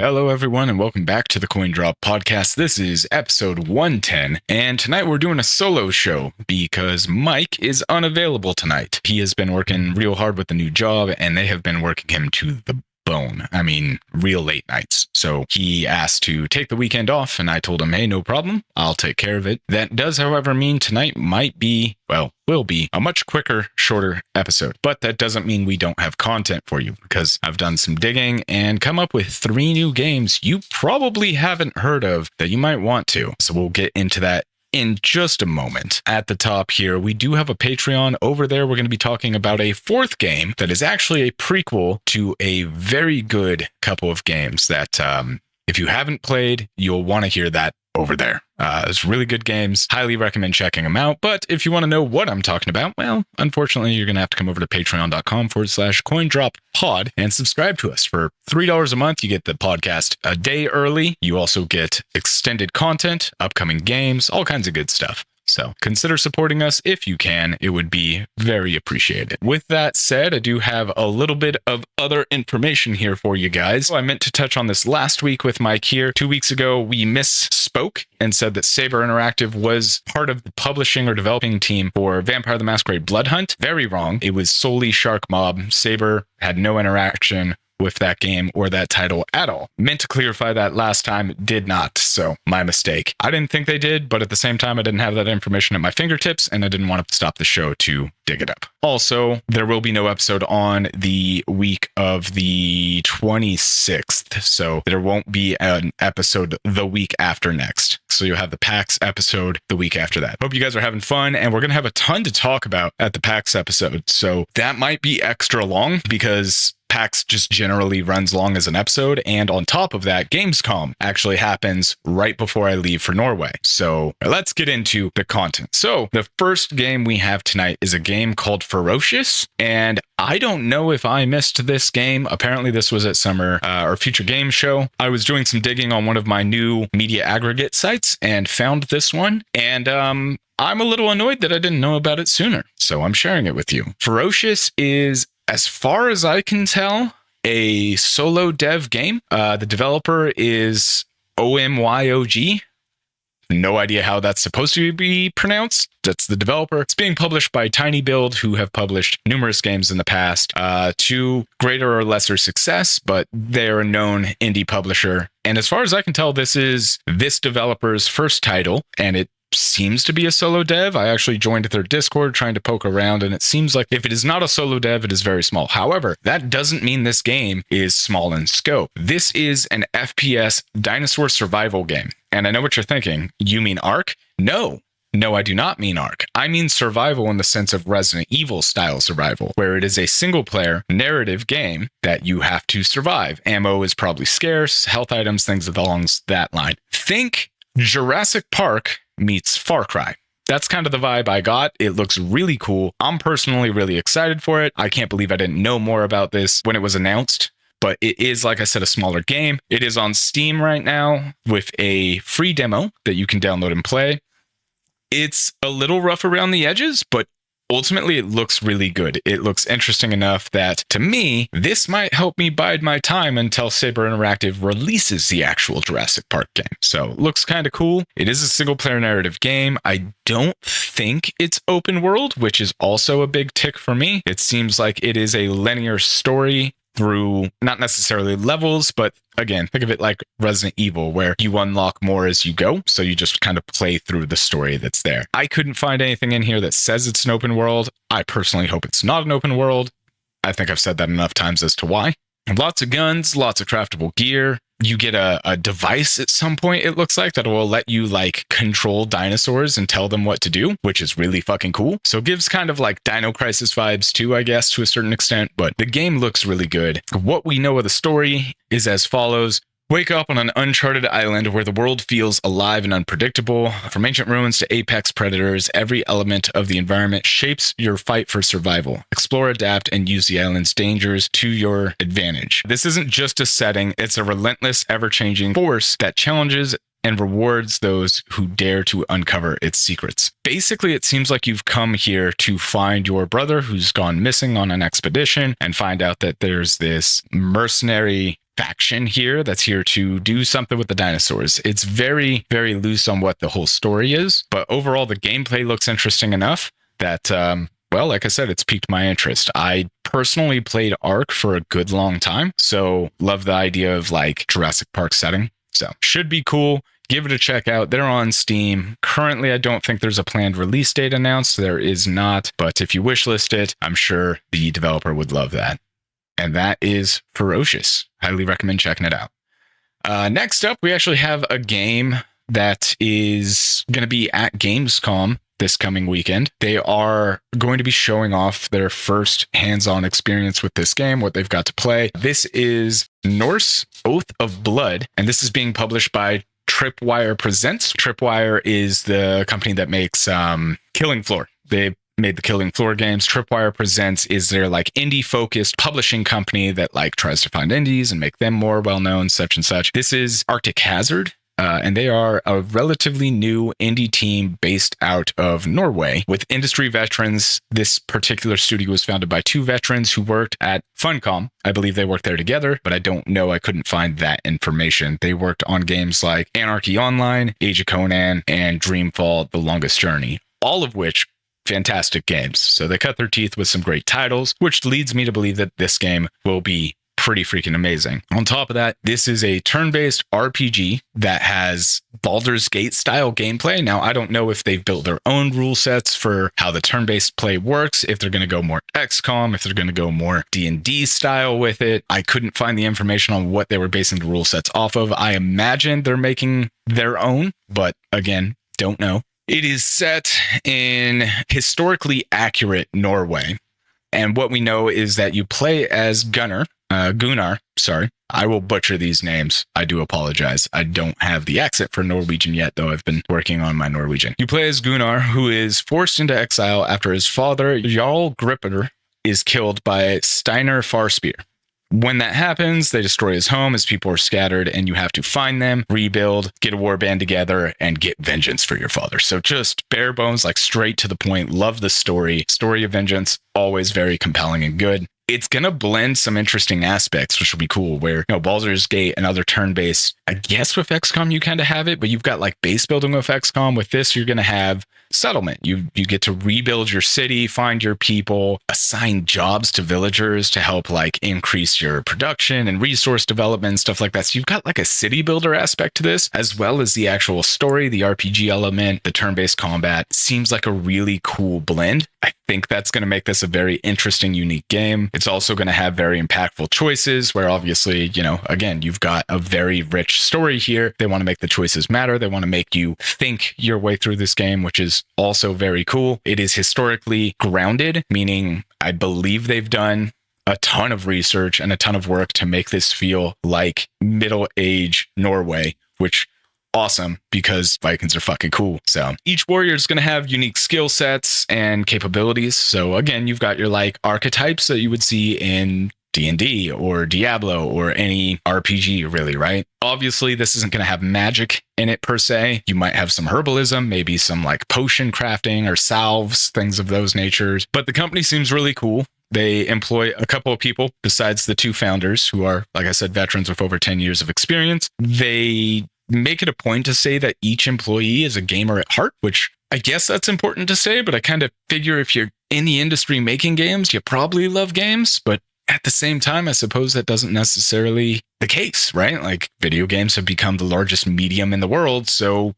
Hello, everyone, and welcome back to the CoinDrop podcast. This is episode 110, and tonight we're doing a solo show because Mike is unavailable tonight. He has been working real hard with the new job, and they have been working him to the bone. I mean, real late nights. So he asked to take the weekend off, and I told him, hey, no problem. I'll take care of it. That does, however, mean tonight might be, well, will be a much quicker, shorter episode. But that doesn't mean we don't have content for you, because I've done some digging and come up with 3 new games you probably haven't heard of that you might want to. So we'll get into that in just a moment. At the top here, we do have a Patreon. Over there, we're going to be talking about a 4th game that is actually a prequel to a very good couple of games that if you haven't played, you'll want to hear that over there. It's really good games. Highly recommend checking them out. But if you want to know what I'm talking about, well, unfortunately, you're going to have to come over to patreon.com/CoinDropPod and subscribe to us. For $3 a month, you get the podcast a day early. You also get extended content, upcoming games, all kinds of good stuff. So consider supporting us if you can. It would be very appreciated. With that said, I do have a little bit of other information here for you guys. I meant to touch on this last week with Mike here. 2 weeks ago, we misspoke and said that Saber Interactive was part of the publishing or developing team for Vampire the Masquerade Blood Hunt. Very wrong. It was solely Shark Mob. Saber had no interaction with that game or that title at all. Meant to clarify that last time, did not, so my mistake. I didn't think they did, but at the same time, I didn't have that information at my fingertips, and I didn't want to stop the show to dig it up. Also, there will be no episode on the week of the 26th, so there won't be an episode the week after next. So you'll have the PAX episode the week after that. Hope you guys are having fun, and we're going to have a ton to talk about at the PAX episode, so that might be extra long because PAX just generally runs long as an episode, and on top of that, Gamescom actually happens right before I leave for Norway. So let's get into the content. So the first game we have tonight is a game called Ferocious, and I don't know if I missed this game. Apparently this was at Summer or Future Game Show. I was doing some digging on one of my new media aggregate sites and found this one, and I'm a little annoyed that I didn't know about it sooner, so I'm sharing it with you. Ferocious is, as far as I can tell, a solo dev game. The developer is OMYOG. No idea how that's supposed to be pronounced. That's the developer. It's being published by Tiny Build, who have published numerous games in the past to greater or lesser success, but they're a known indie publisher. And as far as I can tell, this is this developer's first title, and it seems to be a solo dev. I actually joined their Discord trying to poke around, and it seems like if it is not a solo dev, it is very small. However, that doesn't mean this game is small in scope. This is an FPS dinosaur survival game. And I know what you're thinking. You mean Ark? No, I do not mean Ark. I mean survival in the sense of Resident Evil style survival, where it is a single player narrative game that you have to survive. Ammo is probably scarce, health items, things along that line. Think Jurassic Park meets Far Cry. That's kind of the vibe I got. It looks really cool. I'm personally really excited for it. I can't believe I didn't know more about this when it was announced, but it is, like I said, a smaller game. It is on Steam right now with a free demo that you can download and play. It's a little rough around the edges, but ultimately, it looks really good. It looks interesting enough that, to me, this might help me bide my time until Saber Interactive releases the actual Jurassic Park game. So, looks kind of cool. It is a single-player narrative game. I don't think it's open world, which is also a big tick for me. It seems like it is a linear story through not necessarily levels, but again, think of it like Resident Evil, where you unlock more as you go. So you just kind of play through the story that's there. I couldn't find anything in here that says it's an open world. I personally hope it's not an open world. I think I've said that enough times as to why. Lots of guns, lots of craftable gear. You get a device at some point, it looks like, that will let you like control dinosaurs and tell them what to do, which is really fucking cool. So it gives kind of like Dino Crisis vibes too, I guess, to a certain extent, but the game looks really good. What we know of the story is as follows. Wake up on an uncharted island where the world feels alive and unpredictable. From ancient ruins to apex predators, every element of the environment shapes your fight for survival. Explore, adapt, and use the island's dangers to your advantage. This isn't just a setting, it's a relentless, ever-changing force that challenges and rewards those who dare to uncover its secrets. Basically, it seems like you've come here to find your brother who's gone missing on an expedition and find out that there's this mercenary faction here that's here to do something with the dinosaurs. It's very, very loose on what the whole story is, but overall the gameplay looks interesting enough that, well, like I said, it's piqued my interest. I personally played Ark for a good long time, so love the idea of like Jurassic Park setting. So should be cool. Give it a check out. They're on Steam. Currently, I don't think there's a planned release date announced. There is not, but if you wishlist it, I'm sure the developer would love that. And that is Ferocious. Highly recommend checking it out. Next up, we actually have a game that is going to be at Gamescom this coming weekend. They are going to be showing off their first hands-on experience with this game, what they've got to play. This is Norse Oath of Blood, and this is being published by Tripwire Presents. Tripwire is the company that makes Killing Floor. They made the Killing Floor games. Tripwire Presents is their like indie focused publishing company that like tries to find indies and make them more well known, such and such. This is Arctic Hazard. And they are a relatively new indie team based out of Norway with industry veterans. This particular studio was founded by two veterans who worked at Funcom. I believe they worked there together, but I don't know. I couldn't find that information. They worked on games like Anarchy Online, Age of Conan, and Dreamfall: The Longest Journey, all of which fantastic games. So they cut their teeth with some great titles, which leads me to believe that this game will be pretty freaking amazing. On top of that, this is a turn-based RPG that has Baldur's Gate style gameplay. Now, I don't know if they've built their own rule sets for how the turn-based play works, if they're going to go more XCOM, if they're going to go more D&D style with it. I couldn't find the information on what they were basing the rule sets off of. I imagine they're making their own, but again, don't know. It is set in historically accurate Norway. And what we know is that you play as Gunnar, sorry. I will butcher these names. I do apologize. I don't have the accent for Norwegian yet, though I've been working on my Norwegian. You play as Gunnar, who is forced into exile after his father, Jarl Gripper, is killed by Steinar Farspear. When that happens, they destroy his home, his people are scattered, and you have to find them, rebuild, get a warband together, and get vengeance for your father. So just bare bones, like straight to the point. Love the story. Story of vengeance, always very compelling and good. It's going to blend some interesting aspects, which will be cool, where, you know, Baldur's Gate and other turn-based, I guess with XCOM you kind of have it, but you've got like base building with XCOM. With this, you're going to have settlement. You get to rebuild your city, find your people, assign jobs to villagers to help like increase your production and resource development and stuff like that. So you've got like a city builder aspect to this, as well as the actual story, the RPG element, the turn-based combat. Seems like a really cool blend. I think that's going to make this a very interesting, unique game. It's also going to have very impactful choices where obviously, you know, again, you've got a very rich story here. They want to make the choices matter. They want to make you think your way through this game, which is also very cool. It is historically grounded, meaning I believe they've done a ton of research and a ton of work to make this feel like middle-age Norway, which awesome because Vikings are fucking cool. So each warrior is going to have unique skill sets and capabilities. So again, you've got your like archetypes that you would see in D&D or Diablo or any RPG really, right? Obviously, this isn't going to have magic in it per se. You might have some herbalism, maybe some like potion crafting or salves, things of those natures. But the company seems really cool. They employ a couple of people besides the two founders who are, like I said, veterans with over 10 years of experience. They make it a point to say that each employee is a gamer at heart, which I guess that's important to say, but I kind of figure if you're in the industry making games, you probably love games, but at the same time, I suppose that doesn't necessarily the case, right? Like video games have become the largest medium in the world. So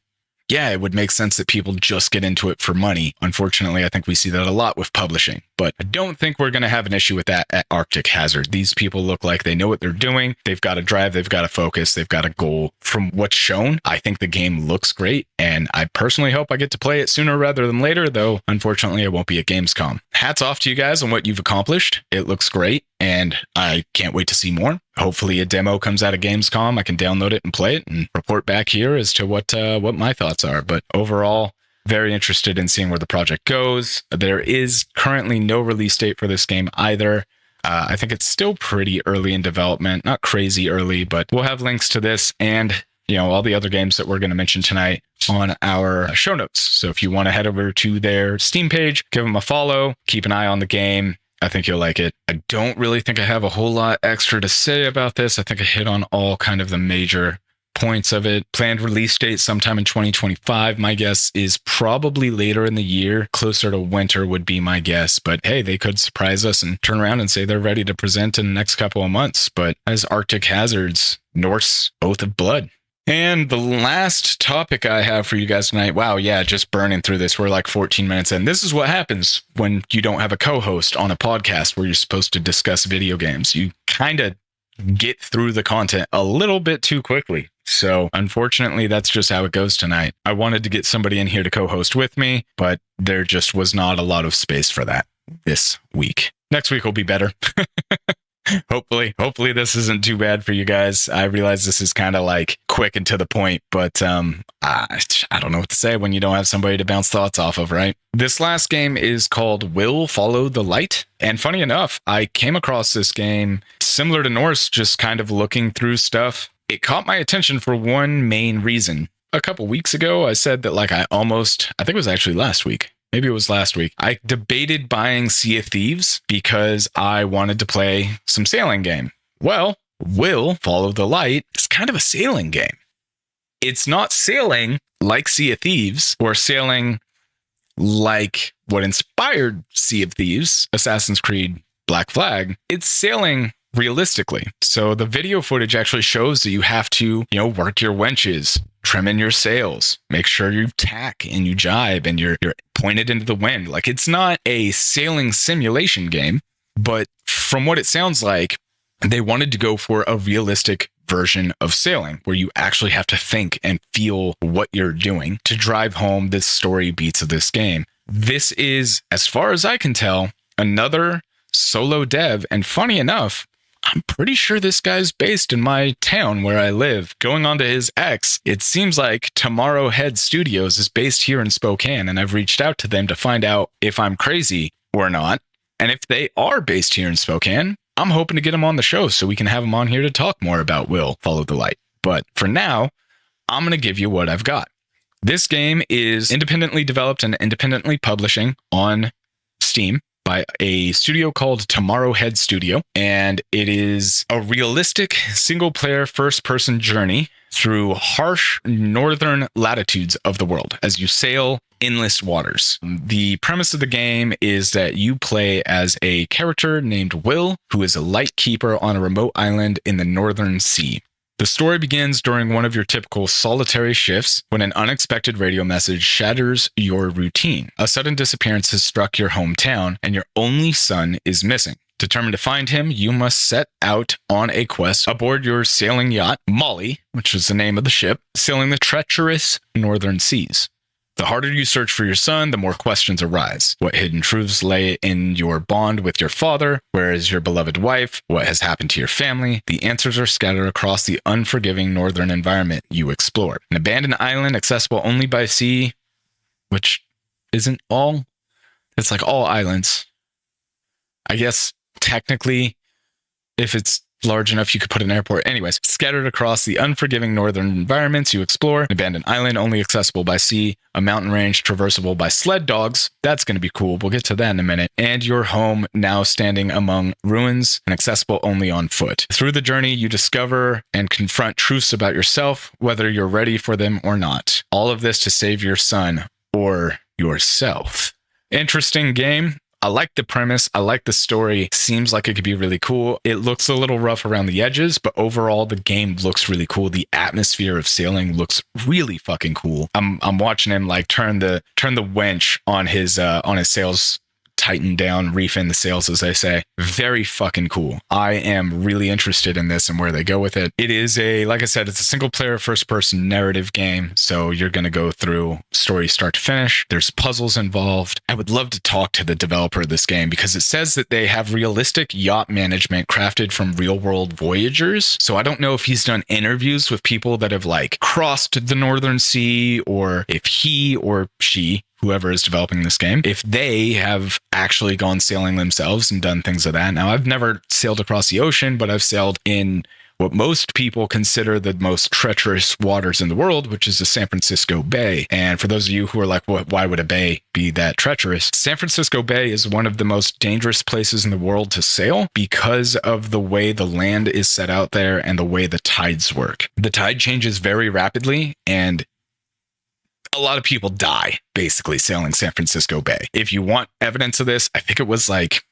yeah, it would make sense that people just get into it for money. Unfortunately, I think we see that a lot with publishing, but I don't think we're going to have an issue with that at Arctic Hazard. These people look like they know what they're doing. They've got a drive. They've got a focus. They've got a goal. From what's shown, I think the game looks great, and I personally hope I get to play it sooner rather than later, though unfortunately I won't be at Gamescom. Hats off to you guys on what you've accomplished. It looks great, and I can't wait to see more. Hopefully a demo comes out of Gamescom. I can download it and play it and report back here as to what my thoughts are. But overall, very interested in seeing where the project goes. There is currently no release date for this game either. I think it's still pretty early in development, not crazy early, but we'll have links to this and, you know, all the other games that we're going to mention tonight on our show notes. So if you want to head over to their Steam page, give them a follow, keep an eye on the game. I think you'll like it. I don't really think I have a whole lot extra to say about this. I think I hit on all kind of the major points of it. Planned release date sometime in 2025. My guess is probably later in the year, closer to winter would be my guess. But hey, they could surprise us and turn around and say they're ready to present in the next couple of months. But as Arctic Hazard's Norse Oath of Blood. And the last topic I have for you guys tonight, wow, yeah, just burning through this. We're like 14 minutes in. This is what happens when you don't have a co-host on a podcast where you're supposed to discuss video games. You kind of get through the content a little bit too quickly. So unfortunately, that's just how it goes tonight. I wanted to get somebody in here to co-host with me, but there just was not a lot of space for that this week. Next week will be better. Hopefully this isn't too bad for you guys. I realize this is kind of like quick and to the point, but I don't know what to say when you don't have somebody to bounce thoughts off of, right? This last game is called Will Follow the Light. And funny enough, I came across this game similar to Norse, just kind of looking through stuff. It caught my attention for one main reason. A couple weeks ago, I said that I think it was actually last week. Maybe it was last week. I debated buying Sea of Thieves because I wanted to play some sailing game. Well, Will Follow the Light is kind of a sailing game. It's not sailing like Sea of Thieves or sailing like what inspired Sea of Thieves, Assassin's Creed Black Flag. It's sailing realistically. So the video footage actually shows that you have to, work your winches, trim in your sails, make sure you tack and you jibe and you're pointed into the wind. Like, it's not a sailing simulation game, but from what it sounds like, they wanted to go for a realistic version of sailing where you actually have to think and feel what you're doing to drive home the story beats of this game. This is, as far as I can tell, another solo dev. And funny enough, I'm pretty sure this guy's based in my town where I live. Going on to his X, it seems like Tomorrow Head Studios is based here in Spokane, and I've reached out to them to find out if I'm crazy or not. And if they are based here in Spokane, I'm hoping to get them on the show so we can have them on here to talk more about Will Follow the Light. But for now, I'm going to give you what I've got. This game is independently developed and independently publishing on Steam by a studio called Tomorrow Head Studio, and it is a realistic single-player first-person journey through harsh northern latitudes of the world as you sail endless waters. The premise of the game is that you play as a character named Will, who is a light keeper on a remote island in the Northern Sea. The story begins during one of your typical solitary shifts when an unexpected radio message shatters your routine. A sudden disappearance has struck your hometown and your only son is missing. Determined to find him, you must set out on a quest aboard your sailing yacht, Molly, which is the name of the ship, sailing the treacherous northern seas. The harder you search for your son, the more questions arise. What hidden truths lay in your bond with your father? Where is your beloved wife? What has happened to your family? The answers are scattered across the unforgiving northern environment you explore. An abandoned island accessible only by sea, which isn't all. It's like all islands. I guess technically, if it's large enough, you could put an airport. Anyways, scattered across the unforgiving northern environments you explore, an abandoned island only accessible by sea, a mountain range traversable by sled dogs. That's going to be cool. We'll get to that in a minute. And your home now standing among ruins and accessible only on foot. Through the journey, you discover and confront truths about yourself, whether you're ready for them or not. All of this to save your son or yourself. Interesting game. I like the premise. I like the story. Seems like it could be really cool. It looks a little rough around the edges, but overall the game looks really cool. The atmosphere of sailing looks really fucking cool. I'm watching him turn the winch on his sails, tighten down, reef in the sails, as they say. Very fucking cool. I am really interested in this and where they go with it. It is like I said, it's a single player first person narrative game. So you're going to go through story start to finish. There's puzzles involved. I would love to talk to the developer of this game because it says that they have realistic yacht management crafted from real world voyagers. So I don't know if he's done interviews with people that have crossed the Northern Sea, or if he or she, whoever is developing this game, if they have actually gone sailing themselves and done things of that. Now, I've never sailed across the ocean, but I've sailed in what most people consider the most treacherous waters in the world, which is the San Francisco Bay. And for those of you who are like, well, why would a bay be that treacherous? San Francisco Bay is one of the most dangerous places in the world to sail because of the way the land is set out there and the way the tides work. The tide changes very rapidly, and a lot of people die basically sailing San Francisco Bay. If you want evidence of this, I think it was like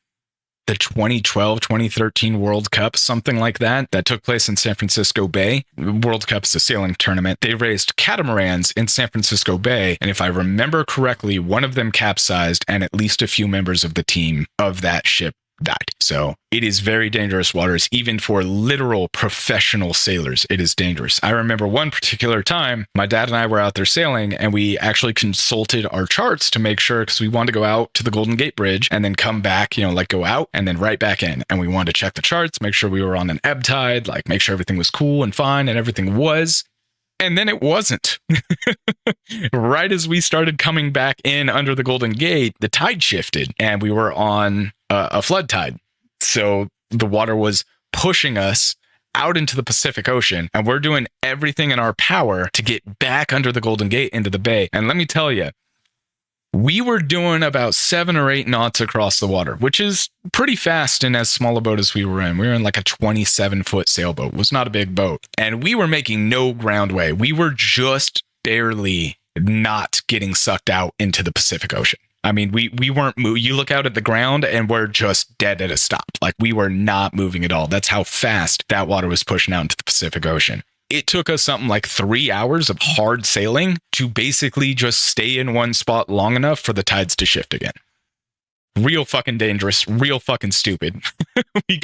the 2012, 2013 World Cup, something like that took place in San Francisco Bay. World Cup is a sailing tournament. They raised catamarans in San Francisco Bay, and if I remember correctly, one of them capsized and at least a few members of the team of that ship died. So it is very dangerous waters, even for literal professional sailors. It is dangerous. I remember one particular time, my dad and I were out there sailing, and we actually consulted our charts to make sure, because we wanted to go out to the Golden Gate Bridge and then come back, like go out and then right back in. And we wanted to check the charts, make sure we were on an ebb tide, like make sure everything was cool and fine, and everything was. And then it wasn't. Right as we started coming back in under the Golden Gate, the tide shifted and we were on a flood tide. So the water was pushing us out into the Pacific Ocean, and we're doing everything in our power to get back under the Golden Gate into the bay. And let me tell you, we were doing about 7 or 8 knots across the water, which is pretty fast in as small a boat as we were in. We were in like a 27-foot sailboat. It was not a big boat. And we were making no ground way. We were just barely not getting sucked out into the Pacific Ocean. I mean, we weren't moving. You look out at the ground and we're just dead at a stop. Like, we were not moving at all. That's how fast that water was pushing out into the Pacific Ocean. It took us something like 3 hours of hard sailing to basically just stay in one spot long enough for the tides to shift again. Real fucking dangerous, real fucking stupid. we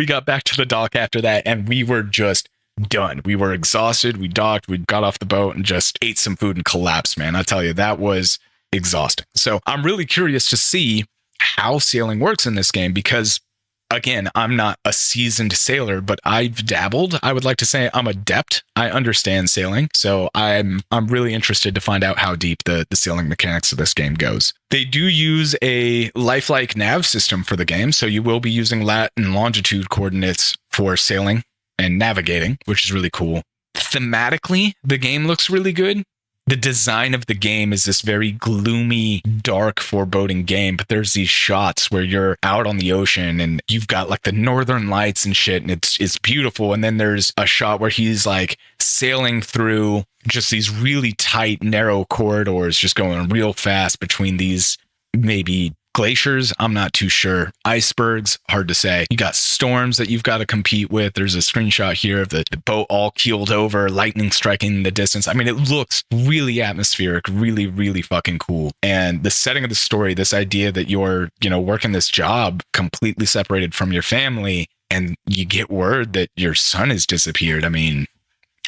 got back to the dock after that, and we were just done. We were exhausted. We docked, we got off the boat and just ate some food and collapsed, man. I tell you, that was exhausting. So I'm really curious to see how sailing works in this game, because again, I'm not a seasoned sailor, but I've dabbled. I would like to say I'm adept. I understand sailing. So I'm really interested to find out how deep the sailing mechanics of this game goes. They do use a lifelike nav system for the game. So you will be using lat and longitude coordinates for sailing and navigating, which is really cool. Thematically, the game looks really good. The design of the game is this very gloomy, dark, foreboding game, but there's these shots where you're out on the ocean and you've got like the northern lights and shit, and it's beautiful. And then there's a shot where he's like sailing through just these really tight, narrow corridors, just going real fast between these maybe glaciers, I'm not too sure. Icebergs, hard to say. You got storms that you've got to compete with. There's a screenshot here of the boat all keeled over, lightning striking in the distance. I mean, it looks really atmospheric, really, really fucking cool. And the setting of the story, this idea that you're, working this job completely separated from your family, and you get word that your son has disappeared. I mean,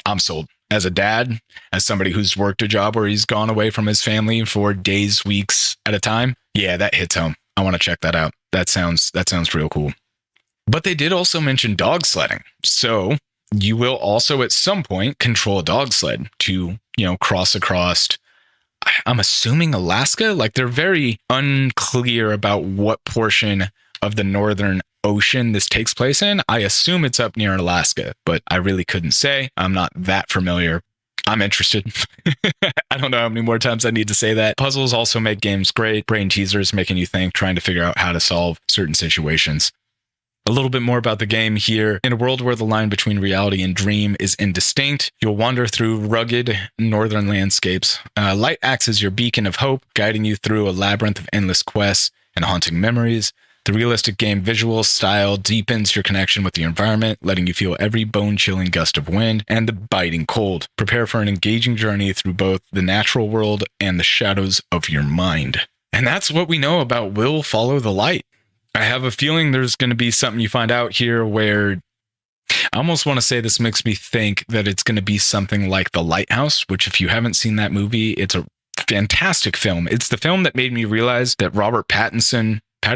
I'm sold. As a dad, as somebody who's worked a job where he's gone away from his family for days, weeks at a time, yeah, that hits home. I want to check that out. That sounds real cool. But they did also mention dog sledding. So you will also at some point control a dog sled to, cross across, I'm assuming Alaska. Like, they're very unclear about what portion of the northern ocean this takes place in. I assume it's up near Alaska, but I really couldn't say. I'm not that familiar. I'm interested. I don't know how many more times I need to say that. Puzzles also make games great. Brain teasers, making you think, trying to figure out how to solve certain situations. A little bit more about the game here. In a world where the line between reality and dream is indistinct, you'll wander through rugged northern landscapes. Light acts as your beacon of hope, guiding you through a labyrinth of endless quests and haunting memories. The realistic game visual style deepens your connection with the environment, letting you feel every bone-chilling gust of wind and the biting cold. Prepare for an engaging journey through both the natural world and the shadows of your mind. And that's what we know about Will Follow the Light. I have a feeling there's going to be something you find out here where I almost want to say this makes me think that it's going to be something like The Lighthouse, which, if you haven't seen that movie, it's a fantastic film. It's the film that made me realize that Robert Pattinson, the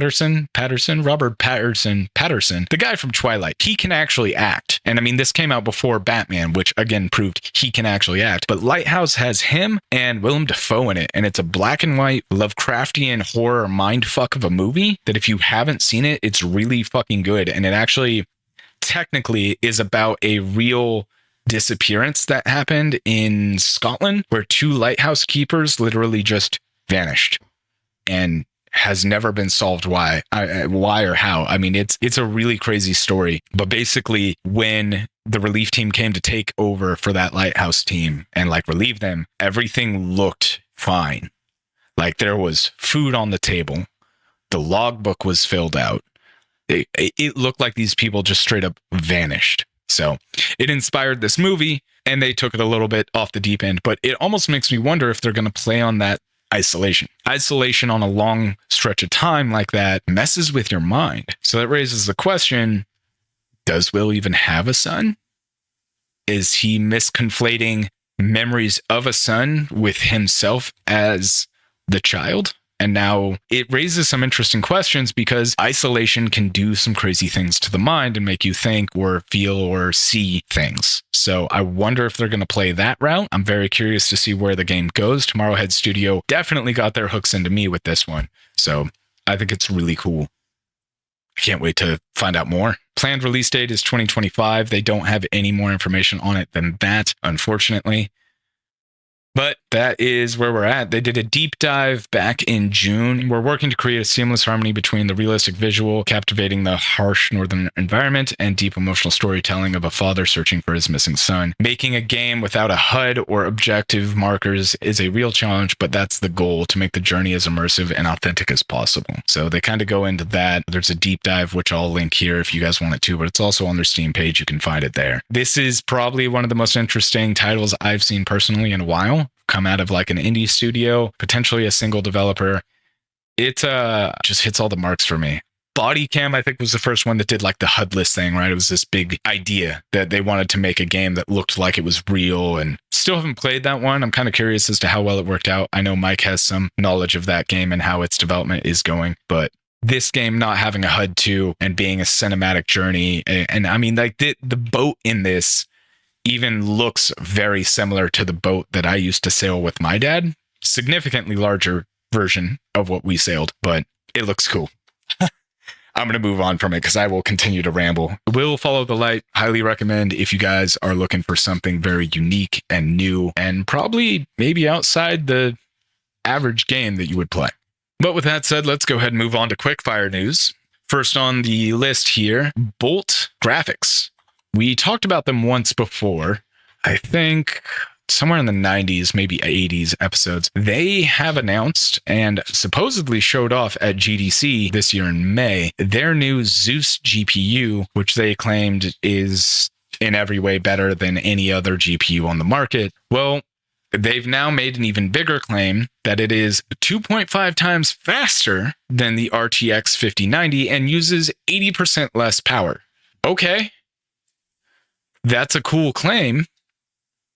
guy from Twilight, he can actually act. And I mean, this came out before Batman, which again proved he can actually act. But Lighthouse has him and Willem Dafoe in it. And it's a black and white Lovecraftian horror mindfuck of a movie that if you haven't seen it, it's really fucking good. And it actually technically is about a real disappearance that happened in Scotland where 2 lighthouse keepers literally just vanished and has never been solved why or how. I mean, it's a really crazy story. But basically, when the relief team came to take over for that lighthouse team and like relieve them, everything looked fine. Like there was food on the table. The logbook was filled out. It looked like these people just straight up vanished. So it inspired this movie and they took it a little bit off the deep end. But it almost makes me wonder if they're going to play on that isolation. Isolation on a long stretch of time like that messes with your mind. So that raises the question, does Will even have a son? Is he misconflating memories of a son with himself as the child? And now it raises some interesting questions because isolation can do some crazy things to the mind and make you think or feel or see things. So I wonder if they're going to play that route. I'm very curious to see where the game goes. Tomorrowhead Studio definitely got their hooks into me with this one. So I think it's really cool. I can't wait to find out more. Planned release date is 2025. They don't have any more information on it than that, unfortunately. But that is where we're at. They did a deep dive back in June. We're working to create a seamless harmony between the realistic visual, captivating the harsh northern environment, and deep emotional storytelling of a father searching for his missing son. Making a game without a HUD or objective markers is a real challenge, but that's the goal, to make the journey as immersive and authentic as possible. So they kind of go into that. There's a deep dive, which I'll link here if you guys want it to, but it's also on their Steam page. You can find it there. This is probably one of the most interesting titles I've seen personally in a while. Come out of like an indie studio, potentially a single developer. It just hits all the marks for me. Body Cam, I think, was the first one that did like the HUDless thing, right? It was this big idea that they wanted to make a game that looked like it was real, and still haven't played that one. I'm kind of curious as to how well it worked out. I know Mike has some knowledge of that game and how its development is going, but this game not having a HUD too and being a cinematic journey, and I mean, like the boat in this even looks very similar to the boat that I used to sail with my dad. Significantly larger version of what we sailed, but it looks cool. I'm going to move on from it because I will continue to ramble. Will Follow the Light, highly recommend if you guys are looking for something very unique and new and probably maybe outside the average game that you would play. But with that said, let's go ahead and move on to quickfire news. First on the list here, Bolt Graphics. We talked about them once before, I think somewhere in the 90s, maybe 80s episodes. They have announced and supposedly showed off at GDC this year in May, their new Zeus GPU, which they claimed is in every way better than any other GPU on the market. Well, they've now made an even bigger claim that it is 2.5 times faster than the RTX 5090 and uses 80% less power. Okay. That's a cool claim,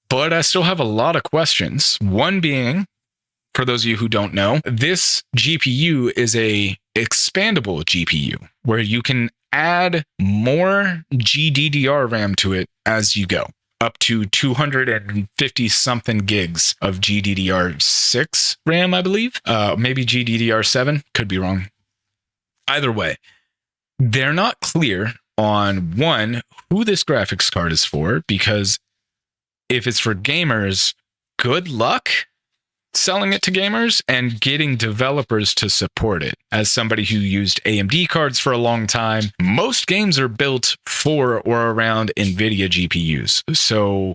but I still have a lot of questions. One being, for those of you who don't know, this GPU is a expandable GPU where you can add more GDDR RAM to it as you go, up to 250 something gigs of GDDR6 RAM, I believe. Maybe GDDR7, could be wrong. Either way, they're not clear on one, who this graphics card is for, because if it's for gamers, good luck selling it to gamers and getting developers to support it. As somebody who used AMD cards for a long time, most games are built for or around NVIDIA GPUs. So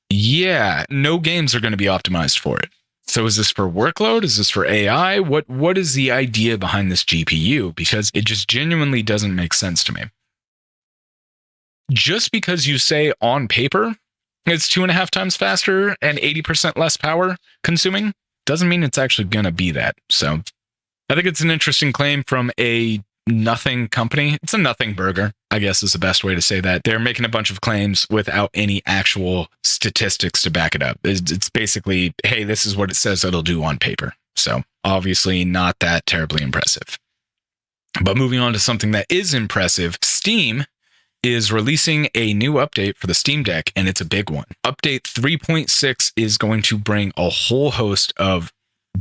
yeah, no games are going to be optimized for it. So is this for workload? Is this for AI? What is the idea behind this GPU? Because it just genuinely doesn't make sense to me. Just because you say on paper it's 2.5 times faster and 80% less power consuming doesn't mean it's actually going to be that. So I think it's an interesting claim from a nothing company. It's a nothing burger, I guess is the best way to say that. They're making a bunch of claims without any actual statistics to back it up. It's basically, hey, this is what it says it'll do on paper. So obviously not that terribly impressive. But moving on to something that is impressive, Steam is releasing a new update for the Steam Deck, and it's a big one. Update 3.6 is going to bring a whole host of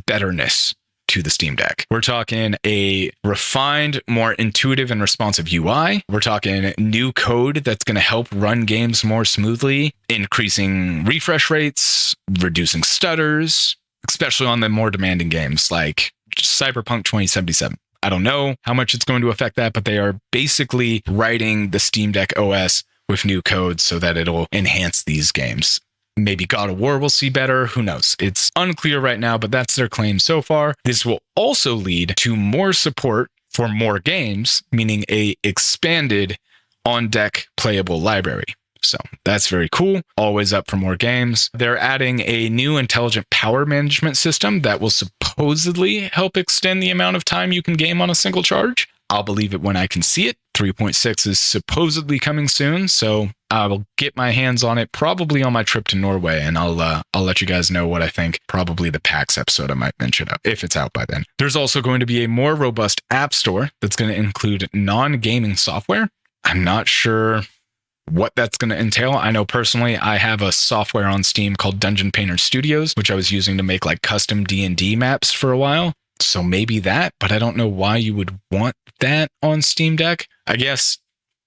betterness to the Steam Deck. We're talking a refined, more intuitive and responsive UI. We're talking new code that's going to help run games more smoothly, increasing refresh rates, reducing stutters, especially on the more demanding games like Cyberpunk 2077. I don't know how much it's going to affect that, but they are basically writing the Steam Deck OS with new code so that it'll enhance these games. Maybe God of War will see better. Who knows? It's unclear right now, but that's their claim so far. This will also lead to more support for more games, meaning a expanded on-deck playable library. So that's very cool. Always up for more games. They're adding a new intelligent power management system that will supposedly help extend the amount of time you can game on a single charge. I'll believe it when I can see it. 3.6 is supposedly coming soon, so I will get my hands on it probably on my trip to Norway, and I'll let you guys know what I think. Probably the PAX episode I might mention up if it's out by then. There's also going to be a more robust app store that's going to include non-gaming software. I'm not sure what that's going to entail. I know personally I have a software on Steam called Dungeon Painter Studios, which I was using to make like custom D&D maps for a while. So maybe that, but I don't know why you would want that on Steam Deck. I guess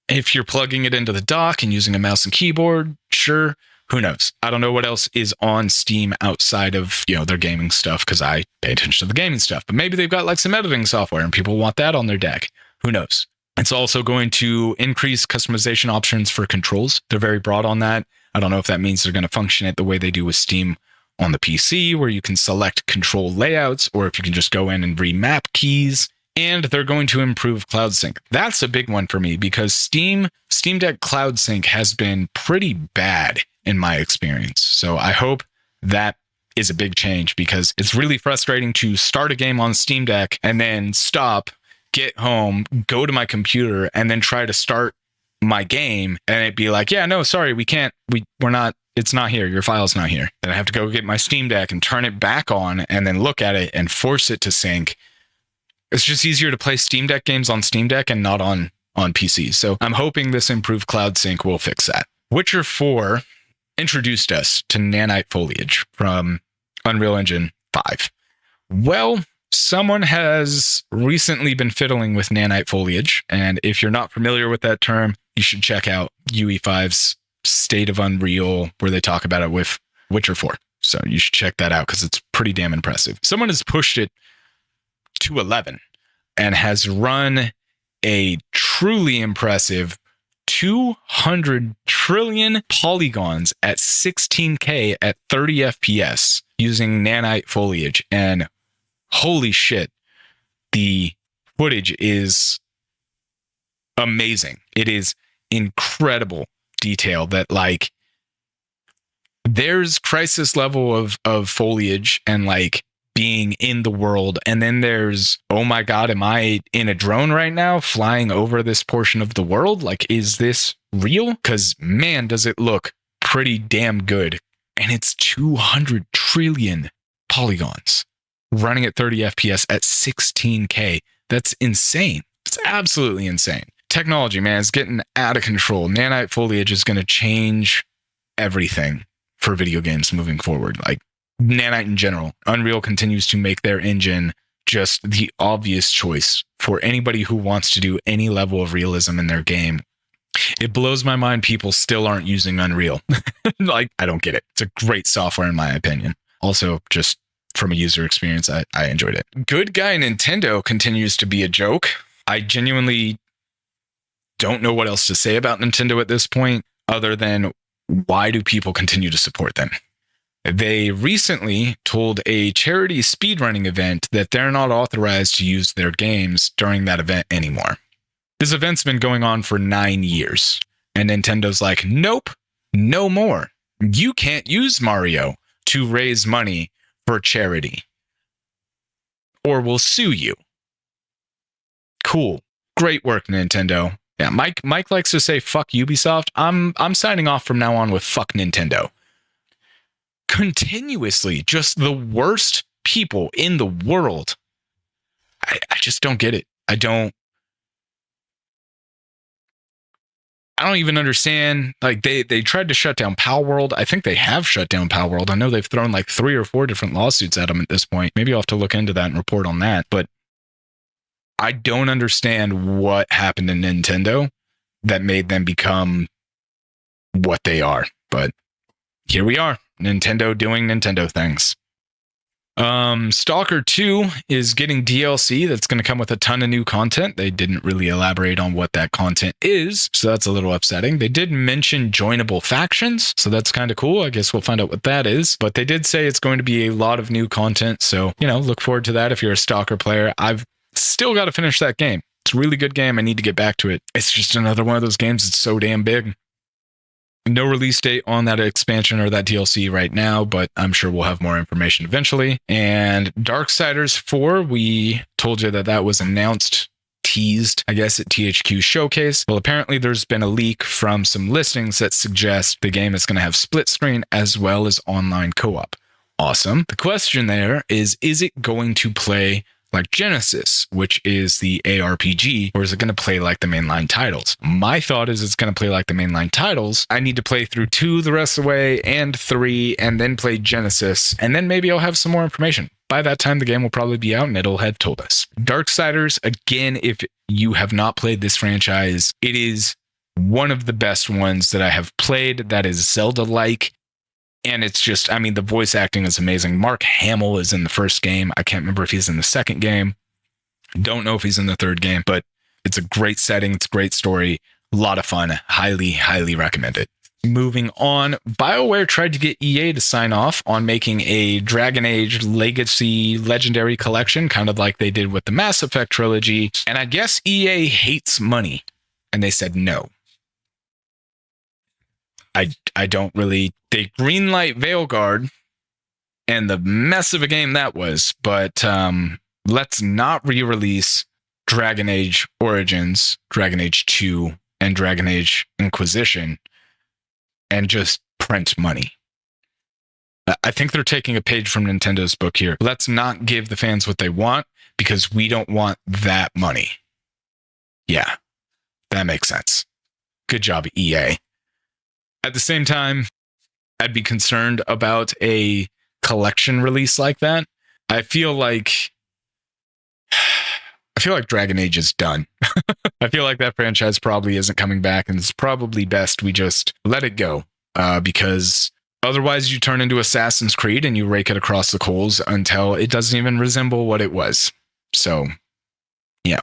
if you're plugging it into the dock and using a mouse and keyboard, sure. Who knows? I don't know what else is on Steam outside of, their gaming stuff, because I pay attention to the gaming stuff. But maybe they've got like some editing software and people want that on their deck. Who knows? It's also going to increase customization options for controls. They're very broad on that. I don't know if that means they're going to function it the way they do with Steam on the PC, where you can select control layouts, or if you can just go in and remap keys. And they're going to improve Cloud Sync. That's a big one for me because Steam Deck Cloud Sync has been pretty bad in my experience. So I hope that is a big change, because it's really frustrating to start a game on Steam Deck and then stop, get home, go to my computer, and then try to start my game, and it'd be like, yeah, no, sorry, we're not, it's not here, your file's not here. Then I have to go get my Steam Deck and turn it back on and then look at it and force it to sync. It's just easier to play Steam Deck games on Steam Deck and not on PC. So I'm hoping this improved Cloud Sync will fix that. Witcher 4 introduced us to nanite foliage from Unreal Engine 5. Well, someone has recently been fiddling with nanite foliage, and if you're not familiar with that term, you should check out UE5's State of Unreal, where they talk about it with Witcher 4. So you should check that out because it's pretty damn impressive. Someone has pushed it to 11 and has run a truly impressive 200 trillion polygons at 16K at 30 FPS using nanite foliage. And holy shit, the footage is amazing. It is incredible detail that, like, there's crisis level of foliage and like being in the world, and then there's, oh my god, am I in a drone right now flying over this portion of the world? Like, is this real? Because man, does it look pretty damn good. And it's 200 trillion polygons running at 30 FPS at 16K. That's insane. It's absolutely insane. Technology, man, is getting out of control. Nanite foliage is going to change everything for video games moving forward. Like, nanite in general. Unreal continues to make their engine just the obvious choice for anybody who wants to do any level of realism in their game. It blows my mind people still aren't using Unreal. Like, I don't get it. It's a great software in my opinion. Also, just from a user experience, I enjoyed it. Good guy Nintendo continues to be a joke. I genuinely don't know what else to say about Nintendo at this point, other than why do people continue to support them? They recently told a charity speedrunning event that they're not authorized to use their games during that event anymore. This event's been going on for 9 years, and Nintendo's like, nope, no more. You can't use Mario to raise money for charity, or we'll sue you. Cool. Great work, Nintendo. Yeah, Mike likes to say fuck Ubisoft. I'm signing off from now on with fuck Nintendo. Continuously, just the worst people in the world. I just don't get it. I don't. I don't even understand. Like they tried to shut down Pal World. I think they have shut down Pal World. I know they've thrown like 3 or 4 different lawsuits at them at this point. Maybe I'll have to look into that and report on that. But I don't understand what happened to Nintendo that made them become what they are. But here we are. Nintendo doing Nintendo things. Stalker 2 is getting DLC that's going to come with a ton of new content. They didn't really elaborate on what that content is, so that's a little upsetting. They did mention joinable factions, so that's kind of cool. I guess we'll find out what that is. But they did say it's going to be a lot of new content, so, look forward to that if you're a Stalker player. I've still got to finish that game. It's a really good game. I need to get back to it. It's just another one of those games that's so damn big. No release date on that expansion or that DLC right now, but I'm sure we'll have more information eventually. And Darksiders 4, we told you that was announced, teased, I guess, at THQ Showcase. Well, apparently there's been a leak from some listings that suggest the game is going to have split screen as well as online co-op. Awesome. The question there is it going to play like Genesis, which is the ARPG, or is it going to play like the mainline titles? My thought is it's going to play like the mainline titles. I need to play through 2 the rest of the way and 3 and then play Genesis, and then maybe I'll have some more information. By that time, the game will probably be out and it'll have told us. Darksiders, again, if you have not played this franchise, it is one of the best ones that I have played that is Zelda-like. And it's just, the voice acting is amazing. Mark Hamill is in the first game. I can't remember if he's in the second game. Don't know if he's in the third game, but it's a great setting. It's a great story. A lot of fun. Highly, highly recommend it. Moving on, BioWare tried to get EA to sign off on making a Dragon Age Legacy Legendary Collection, kind of like they did with the Mass Effect trilogy. And I guess EA hates money. And they said no. I don't really. They greenlight Veilguard and the mess of a game that was, but let's not re-release Dragon Age Origins, Dragon Age 2, and Dragon Age Inquisition and just print money. I think they're taking a page from Nintendo's book here. Let's not give the fans what they want because we don't want that money. Yeah, that makes sense. Good job, EA. At the same time, I'd be concerned about a collection release like that. I feel like Dragon Age is done. I feel like that franchise probably isn't coming back, and it's probably best we just let it go because otherwise you turn into Assassin's Creed and you rake it across the coals until it doesn't even resemble what it was. So, yeah.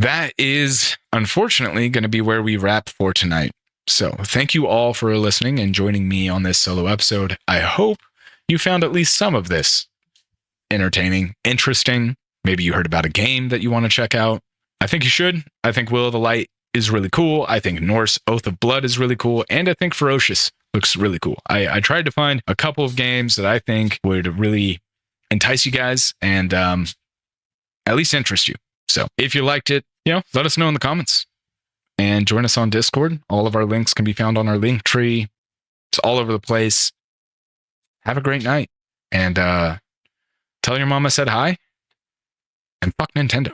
That is unfortunately going to be where we wrap for tonight. So thank you all for listening and joining me on this solo episode. I hope you found at least some of this entertaining, interesting. Maybe you heard about a game that you want to check out. I think you should. I think Will of the Light is really cool. I think Norse Oath of Blood is really cool. And I think Ferocious looks really cool. I tried to find a couple of games that I think would really entice you guys and at least interest you. So if you liked it, let us know in the comments. And join us on Discord. All of our links can be found on our link tree. It's all over the place. Have a great night. And tell your mom I said hi. And fuck Nintendo.